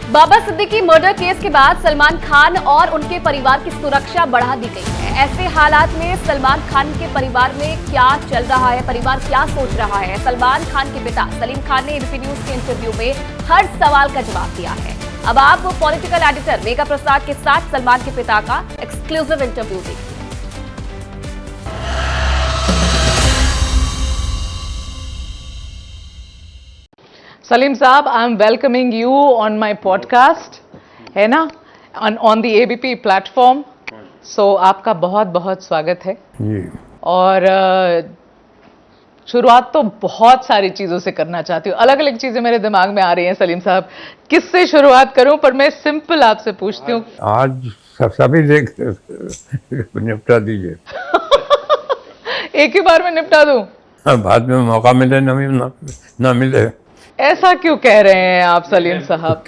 बाबा Siddiqui murder case के बाद सलमान खान और उनके परिवार की सुरक्षा बढ़ा दी गई है। ऐसे हालात में सलमान खान के परिवार में क्या चल रहा है, परिवार क्या सोच रहा है? सलमान खान के पिता सलीम खान ने एबीपी न्यूज के इंटरव्यू में हर सवाल का जवाब दिया है। अब आप पॉलिटिकल एडिटर मेघा प्रसाद के साथ सलमान के पिता का एक्सक्लूसिव इंटरव्यू देखिए। सलीम साहब, I am welcoming you on my podcast, है ना, ऑन द एबीपी प्लेटफॉर्म। सो आपका बहुत बहुत स्वागत है जी। और शुरुआत तो बहुत सारी चीज़ों से करना चाहती हूँ। अलग अलग चीज़ें मेरे दिमाग में आ रही हैं सलीम साहब, किससे शुरुआत करूँ? पर मैं सिंपल आपसे पूछती हूँ। आज सभी देख निपटा दीजिए। एक ही बार में निपटा दूँ? बाद में मौका मिले ना मिले। ऐसा क्यों कह रहे हैं आप सलीम साहब?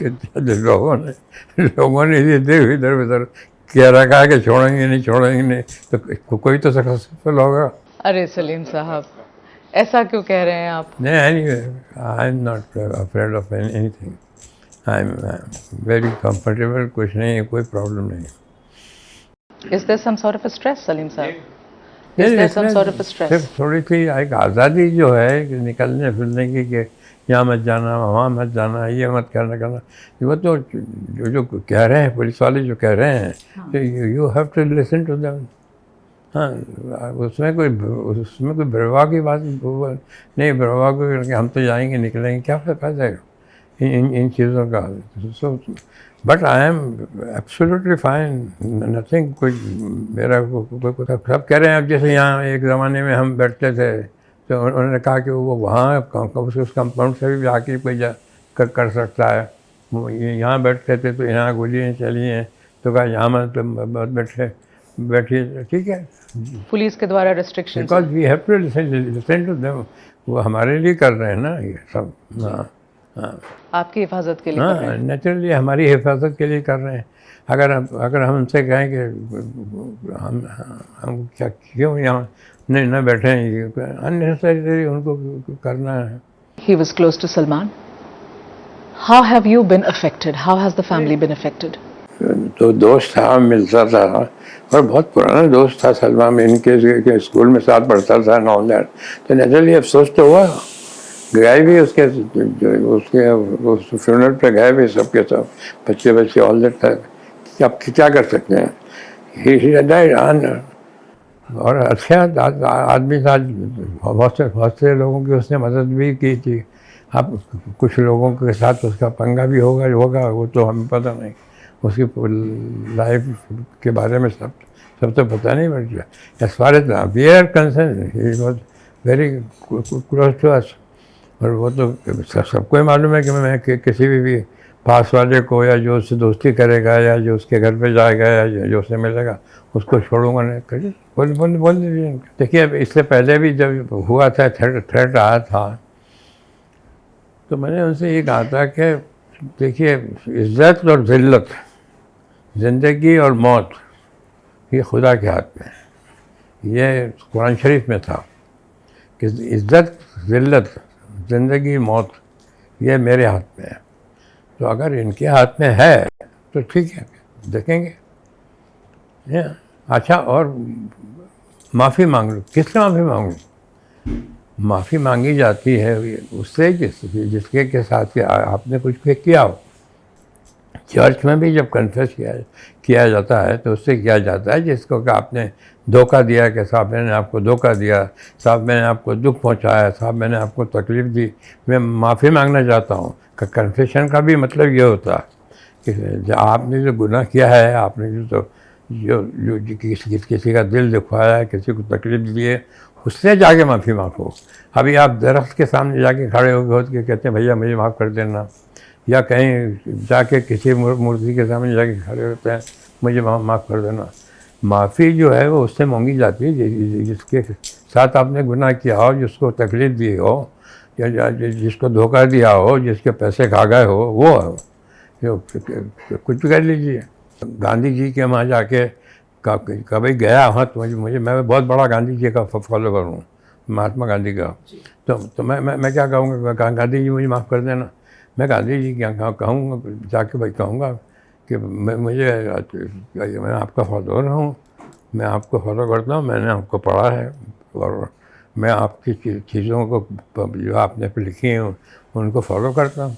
लोगों ने इधर उधर कह रखा है कि छोड़ेंगे नहीं, तो कोई तो सक्सेसफुल होगा। अरे सलीम साहब, ऐसा क्यों कह रहे हैं आप? नहीं, I am not afraid of anything. I am very comfortable, कुछ नहीं है, कोई प्रॉब्लम नहीं। Is there some sort of a stress, Salim साहब? Is there some sort of a stress? सिर्फ थोड़ी सी एक आज़ादी जो है कि निकलने फिरने की, कि यहाँ मत जाना, वहाँ मत जाना, ये मत करना। वो तो जो कह रहे हैं पुलिस वाले, जो कह रहे हैं, तो you have to listen to them. हाँ, उसमें कोई बरवा की बात नहीं। बरवा को कि हम तो जाएंगे निकलेंगे, क्या फायदा है इन चीज़ों का? But I am absolutely fine, nothing. कोई मेरा सब कह रहे हैं। अब जैसे यहाँ एक ज़माने में हम बैठते थे, तो उन्होंने कहा कि वो वहाँ उस कंपाउंड से भी आके कोई कर सकता है। यहाँ बैठते थे तो यहाँ गोलियाँ चली हैं, तो कहा यहाँ मत बैठिए, ठीक है। पुलिस के द्वारा restriction, because we have to listen to them. वो हमारे लिए कर रहे हैं ना ये सब। हाँ, आपकी हिफाजत के लिए कर रहे हैं। नेचुरली हमारी हिफाजत के लिए कर रहे हैं। अगर हम उनसे कहें कि हम क्या क्यों यहाँ नहीं ना बैठे हैं, अननेसेसरी उनको करना है। He was close to Salman. How have you been affected? How has the family been affected? तो दोस्त था, मिलता था, और बहुत पुराना दोस्त था सलमान में। इनके स्कूल में साथ पढ़ता था, ऑल दैट। तो नेचुरली अफसोस तो हुआ। गए भी उसके फ्यूनरल पे गए भी, सबके सब बच्चे ऑल दैट। अब क्या कर सकते हैं? He died. और अच्छा आदमी था, बहुत से लोगों की उसने मदद भी की थी। अब कुछ लोगों के साथ उसका पंगा भी होगा, वो तो हमें पता नहीं। उसकी लाइफ के बारे में सब तो पता नहीं पड़ गया। As far as we are concerned, he was very close to us. और वो तो सबको ही मालूम है कि मैं किसी भी पास वाले को, या जो उससे दोस्ती करेगा, या जो उसके घर पे जाएगा, या जो उससे मिलेगा, उसको छोड़ूंगा नहीं। करिए, बोल दीजिए। देखिए, अब इससे पहले भी जब हुआ था, थ्रेट आया था, तो मैंने उनसे ये कहा था कि देखिए, इज़्ज़त और ज़िल्लत, ज़िंदगी और मौत, ये खुदा के हाथ में है। ये कुरान शरीफ में था कि इज़्ज़त, ज़िल्लत, ज़िंदगी, मौत, ये मेरे हाथ में है। तो अगर इनके हाथ में है तो ठीक है, देखेंगे। अच्छा, और माफ़ी मांग लो। किससे माफ़ी मांगूँ? माफ़ी मांगी जाती है उससे जिसके के साथ आपने कुछ किया हो। चर्च में भी जब कन्फेस किया जाता है, तो उससे किया जाता है जिसको कि आपने धोखा दिया, कि साहब मैंने आपको धोखा दिया, साहब मैंने आपको दुख पहुंचाया, साहब मैंने आपको तकलीफ़ दी, मैं माफ़ी मांगना चाहता हूँ। कन्फेशन का भी मतलब ये होता है कि आपने जो गुनाह किया है, आपने जो किसी का दिल दुखाया है, किसी को तकलीफ़ दी है, उससे जाके माफ़ी मांगो। अभी आप दरख्त के सामने जाके खड़े हो के कहते हैं भैया मुझे माफ़ कर देना, या कहीं जाके किसी मूर्ति के सामने जाके खड़े होते हैं मुझे माफ़ कर देना। माफ़ी जो है वो उससे मांगी जाती है जिसके साथ आपने गुनाह किया हो, जिसको तकलीफ़ दी हो, या जिसको धोखा दिया हो, जिसके पैसे खा गए हो, वो कुछ भी कर लीजिए। गांधी जी के वहाँ जाके कभी गया वहाँ, तो मैं बहुत बड़ा गांधी जी का फॉलोवर हूँ, महात्मा गांधी का। तो मैं क्या कहूँगा, गांधी जी मुझे माफ़ कर देना। मैं गांधी जी क्या कहूँगा, जाके भाई कहूँगा कि मैं आपका फॉलोअर हूँ, मैं आपको फॉलो करता हूँ, मैंने आपको पढ़ा है और मैं आपकी चीज़ों को जो आपने लिखी हैं उनको फॉलो करता हूँ।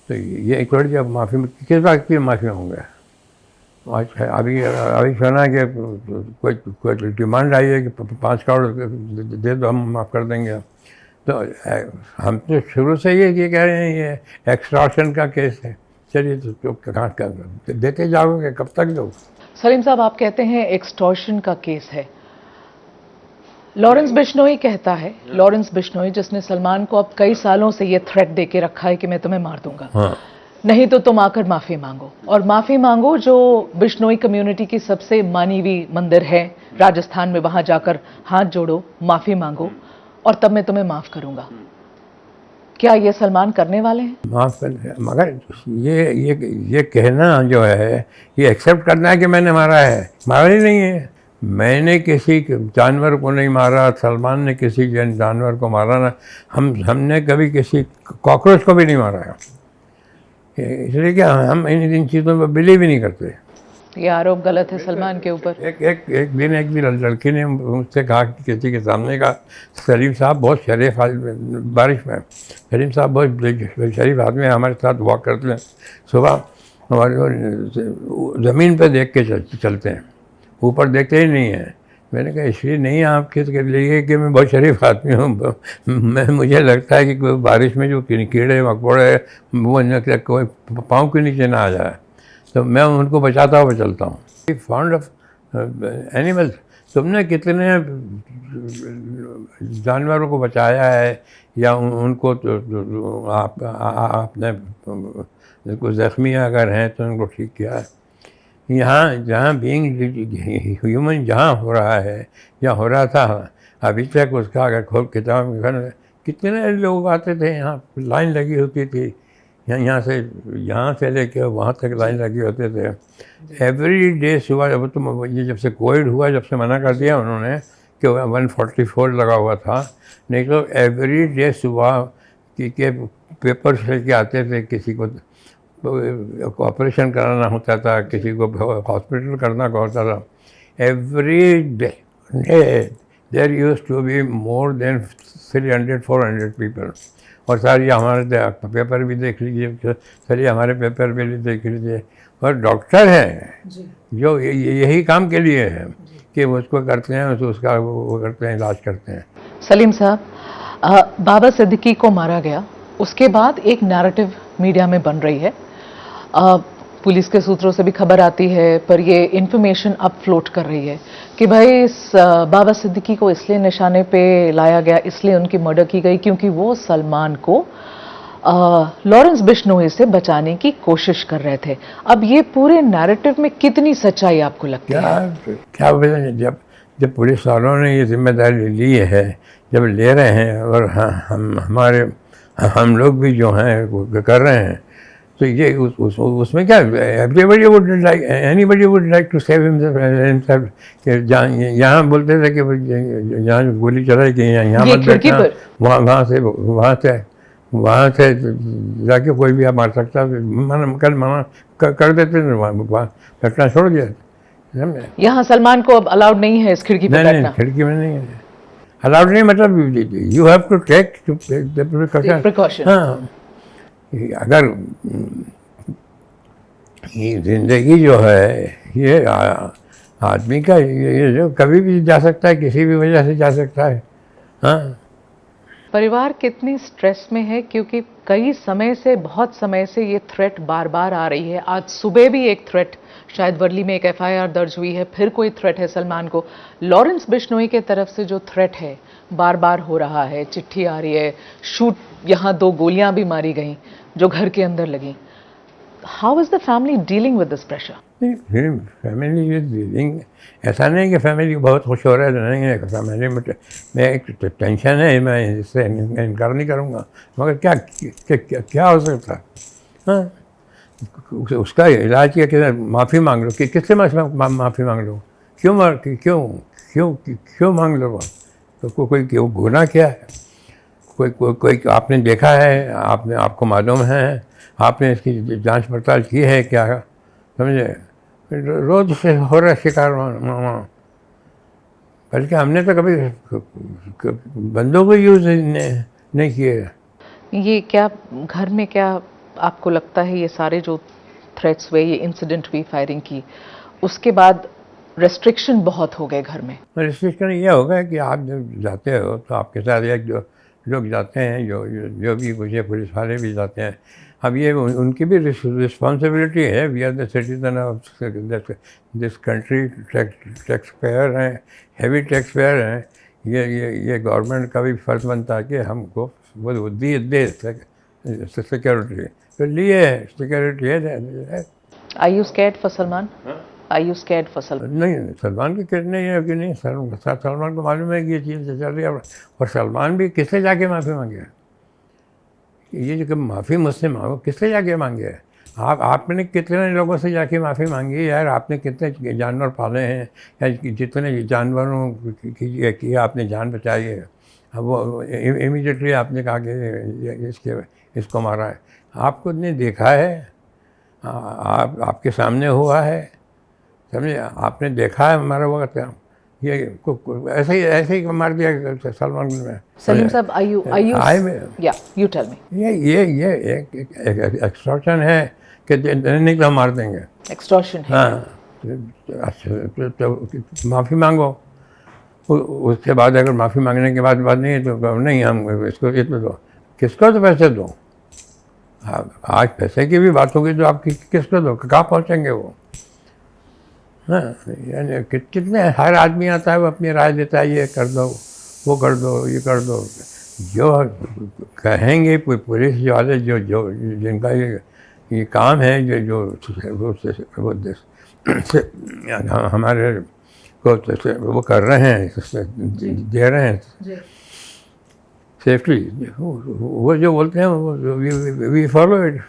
तो ये एक थोड़ी जब माफ़ी किस बात की माफ़ी मांगूंगा? अभी सुना कि कोई डिमांड आई है कि 5 करोड़ दे दो, हम माफ़ कर देंगे। तो हम तो शुरू से ये कह रहे हैं ये एक्सटॉर्शन का केस है। चलिए तो कहाँ देते जाओगे, कब तक दो? सलीम साहब, आप कहते हैं एक्सटॉर्शन का केस है। लॉरेंस बिश्नोई कहता है, लॉरेंस बिश्नोई जिसने सलमान को अब कई सालों से ये थ्रेट देके रखा है कि मैं तुम्हें मार दूंगा, हाँ, नहीं तो तुम आकर माफी मांगो, और माफी मांगो जो बिश्नोई कम्युनिटी की सबसे मानी हुई मंदिर है राजस्थान में, वहां जाकर हाथ जोड़ो, माफी मांगो और तब मैं तुम्हें माफ करूंगा। क्या ये सलमान करने वाले हैं? माफ़ कर, मगर ये कहना जो है, ये एक्सेप्ट करना है कि मैंने मारा है। मारा ही नहीं है, मैंने किसी जानवर को नहीं मारा, सलमान ने किसी जानवर को मारा ना, हमने कभी किसी कॉकरोच को भी नहीं मारा है। इसलिए क्या हम इन चीज़ों पर बिलीव ही नहीं करते। ये आरोप गलत है सलमान के ऊपर। एक दिन लड़की ने मुझसे कहा कि किसी के सामने का, सलीम साहब बहुत शरीफ आदमी, बारिश में सलीम साहब बहुत शरीफ आदमी हमारे साथ वॉक करते हैं, सुबह हमारे ज़मीन पे देख के चलते हैं, ऊपर देखते ही नहीं हैं। मैंने कहा इसलिए नहीं आप के लिए कि मैं बहुत शरीफ आदमी हूँ, मुझे लगता है कि कोई बारिश में जो कीड़े मकोड़े वो कोई पाँव के नीचे ना आ जाए, तो मैं उनको बचाता हुआ चलता हूँ। फॉन्ड ऑफ एनिमल्स, तुमने कितने जानवरों को बचाया है या उनको आपने उनको ज़ख्मी अगर हैं तो उनको ठीक किया है। यहाँ जहाँ बीइंग ह्यूमन जहाँ हो रहा है या हो रहा था अभी तक, उसका अगर खोल किताब में कितने लोग आते थे, यहाँ लाइन लगी होती थी, यहाँ से लेके वहाँ तक लाइन लगी होते थे एवरी डे सुबह। ये जब से कोविड हुआ, जब से मना कर दिया उन्होंने कि 144 लगा हुआ था, नहीं तो एवरी डे सुबह के पेपर्स लेके आते थे, किसी को ऑपरेशन कराना होता था, किसी को हॉस्पिटल करना होता था। Every day there used to be more than 300-400 people. और सर ये हमारे पेपर भी देख लीजिए, सर ये हमारे पेपर भी देख लीजिए। और डॉक्टर हैं जो यही काम के लिए है कि उसको करते हैं, उसका वो करते हैं, इलाज करते हैं। सलीम साहब, बाबा सिद्दीकी को मारा गया, उसके बाद एक नैरेटिव मीडिया में बन रही है, पुलिस के सूत्रों से भी खबर आती है, पर ये इंफॉर्मेशन अब फ्लोट कर रही है कि भाई इस बाबा सिद्दीकी को इसलिए निशाने पे लाया गया, इसलिए उनकी मर्डर की गई क्योंकि वो सलमान को लॉरेंस बिश्नोई से बचाने की कोशिश कर रहे थे। अब ये पूरे नैरेटिव में कितनी सच्चाई आपको लगती है? क्या वजह, जब पुलिस वालों ने ये जिम्मेदारी ली है, जब ले रहे हैं और हम लोग भी जो हैं कर रहे हैं, तो ये उसमें क्या, anybody would like to save himself. यहाँ बोलते थे कि यहाँ गोली चलाई कि यहाँ मत बैठना, वहाँ से जाके कोई भी आप मार सकता, मना कर देते थे, वहाँ बैठना छोड़ दिया। यहाँ सलमान को अब अलाउड नहीं है इस खिड़की पे बैठना? खिड़की में नहीं है अलाउड, नहीं मतलब you have to take precaution. हाँ, अगर ये जिंदगी जो है ये आदमी का, ये जो कभी भी जा सकता है, किसी भी वजह से जा सकता है। हाँ, परिवार कितनी स्ट्रेस में है क्योंकि कई समय से, बहुत समय से ये थ्रेट बार बार आ रही है। आज सुबह भी एक थ्रेट, शायद वर्ली में एक FIR दर्ज हुई है, फिर कोई थ्रेट है सलमान को। लॉरेंस बिश्नोई के तरफ से जो थ्रेट है बार बार हो रहा है, चिट्ठी आ रही है, शूट, यहाँ 2 गोलियां भी मारी गई जो घर के अंदर लगी। How is the family dealing with this pressure? Family is dealing, ऐसा नहीं कि फैमिली बहुत खुश हो रहा है, नहीं है फैमिली में एक टेंशन है, मैं इससे इनकार नहीं करूँगा, मगर क्या हो सकता है? हाँ, उसका इलाज किया, माफ़ी मांग लो, कि किससे माफ़ी मांग लो, क्यों मांग लो, तो कोई गुनाह क्या है? कोई आपने देखा है, आपको मालूम है, आपने इसकी जांच पड़ताल की है क्या, समझे? रोज़ से हो रहा है शिकार वहाँ। बल्कि हमने तो कभी बंदूक यूज़ नहीं किए। ये क्या घर में, क्या आपको लगता है ये सारे जो थ्रेट्स हुए, ये इंसिडेंट हुई, फायरिंग की, उसके बाद रेस्ट्रिक्शन बहुत हो गए घर में? रिस्ट्रिक्शन ये होगा कि आप जब जाते हो तो आपके साथ एक जो लोग जाते हैं, जो भी कुछ पुलिस वाले भी जाते हैं। अब ये उनकी भी रिस्पॉन्सिबिलिटी है। We are the citizen of this country, tax payer हैं, हेवी टैक्स पेयर हैं। ये गवर्नमेंट का भी फर्ज बनता है कि हमको वो दे सिक्योरिटी, तो लिए सिक्योरिटी है। Are you scared for Salman? Are you scared for Salman? नहीं, सलमान की किट नहीं है कि नहीं, सलमान को मालूम है कि ये चीज़ चल रही है। और सलमान भी किससे जाके माफ़ी मांगे? ये जो माफ़ी मुझसे मांगो, किससे जाके मांगे? आपने कितने लोगों से जाके माफ़ी मांगी यार? आपने कितने जानवर पाले हैं, या जितने जानवरों की आपने जान बचाई है, अब वो इमीडिएटली आपने कहा कि इसको मारा है। आपको ने देखा है, आपके सामने हुआ है, समझे? आपने देखा है मारा हुआ क्या? ये ऐसे ही मार दिया सलमान ने। सलीम साहब, are you yeah, you tell me. ये एक एक्सटॉर्शन है कि नहीं तो मार देंगे। Extortion है। हाँ, अच्छा तो माफ़ी मांगो। उसके बाद अगर माफ़ी मांगने के बाद बात नहीं तो नहीं, हम इसको इतना दो, किसको तो पैसे दो। आज पैसे की भी बात होगी तो आप किसको दो, कहाँ पहुँचेंगे वो? हाँ, यानी कितने हर आदमी आता है, वो अपनी राय देता है, ये कर दो, वो कर दो, ये कर दो। जो कहेंगे पुलिस वाले, जो जिनका ये काम है, जो हमारे को वो कर रहे हैं, दे रहे हैं सेफ्टी, वो जो बोलते हैं वी फॉलो इट।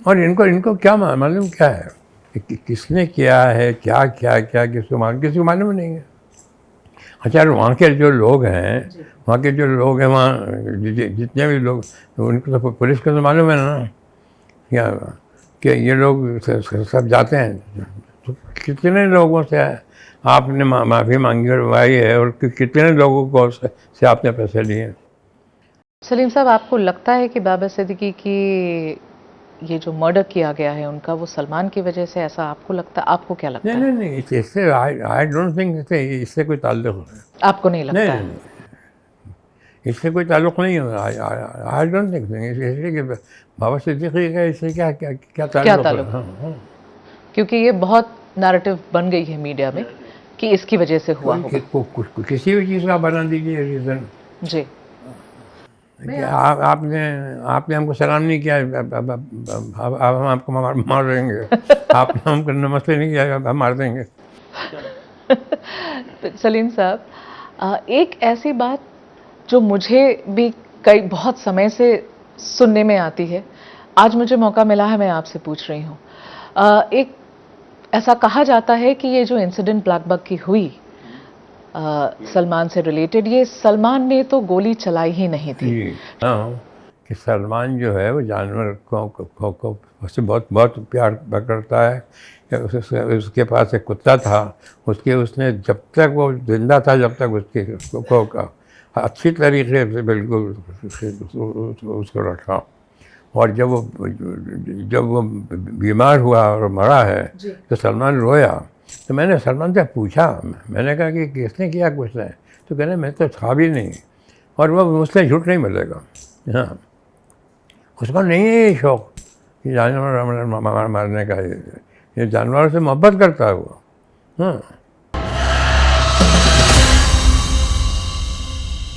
और इनको क्या मालूम क्या है कि किसने किया है, क्या किसको मालूम नहीं है। अच्छा, वहाँ के जो लोग हैं, वहाँ जितने भी लोग, उनको तो पुलिस को तो मालूम है ना क्या कि ये लोग सब जाते हैं। तो कितने लोगों से आपने माफ़ी मांगी है, और कितने लोगों को से आपने पैसे लिए? सलीम साहब, आपको लगता है कि बाबा सिद्दीकी की ये जो मर्डर किया गया है उनका, वो सलमान की वजह से, ऐसा आपको लगता है? आपको क्या लगता है? नहीं, इससे आई डोंट थिंक इससे कोई ताल्लुक है। आपको नहीं लगता है? नहीं, इससे कोई ताल्लुक नहीं है। आई डोंट थिंक इसलिए कि बाबा सिद्दीकी का इससे क्या ताल्लुक है? हाँ। क्योंकि ये बहुत नैरेटिव बन गई है मीडिया में कि इसकी वजह से हुआ होगा। किसी भी चीज़ का बना दीजिए रीज़न जी। आपने हमको सलाम नहीं किया, अब हम आपको मार देंगे। आपने हमको नमस्ते नहीं किया, अब हम मार देंगे। सलीम साहब, एक ऐसी बात जो मुझे भी बहुत समय से सुनने में आती है, आज मुझे मौका मिला है, मैं आपसे पूछ रही हूँ। एक ऐसा कहा जाता है कि ये जो इंसिडेंट ब्लैकबक की हुई सलमान से रिलेटेड, ये सलमान ने तो गोली चलाई ही नहीं थी। हाँ, कि सलमान जो है वो जानवर को उससे बहुत प्यार करता है। उसके पास एक कुत्ता था, उसने जब तक वो जिंदा था, जब तक उसको अच्छी तरीके से बिल्कुल उसको रखा। और जब वो बीमार हुआ और मरा है तो सलमान रोया। तो मैंने सलमान से पूछा, मैंने कहा कि किसने किया कुछ नहीं? तो कहने मैं तो था भी नहीं, और वो मुझसे झूठ नहीं मिलेगा। हाँ, उसको नहीं है ये शौक़ कि जानवर मारने का। ये जानवरों से मोहब्बत करता है वो। हाँ।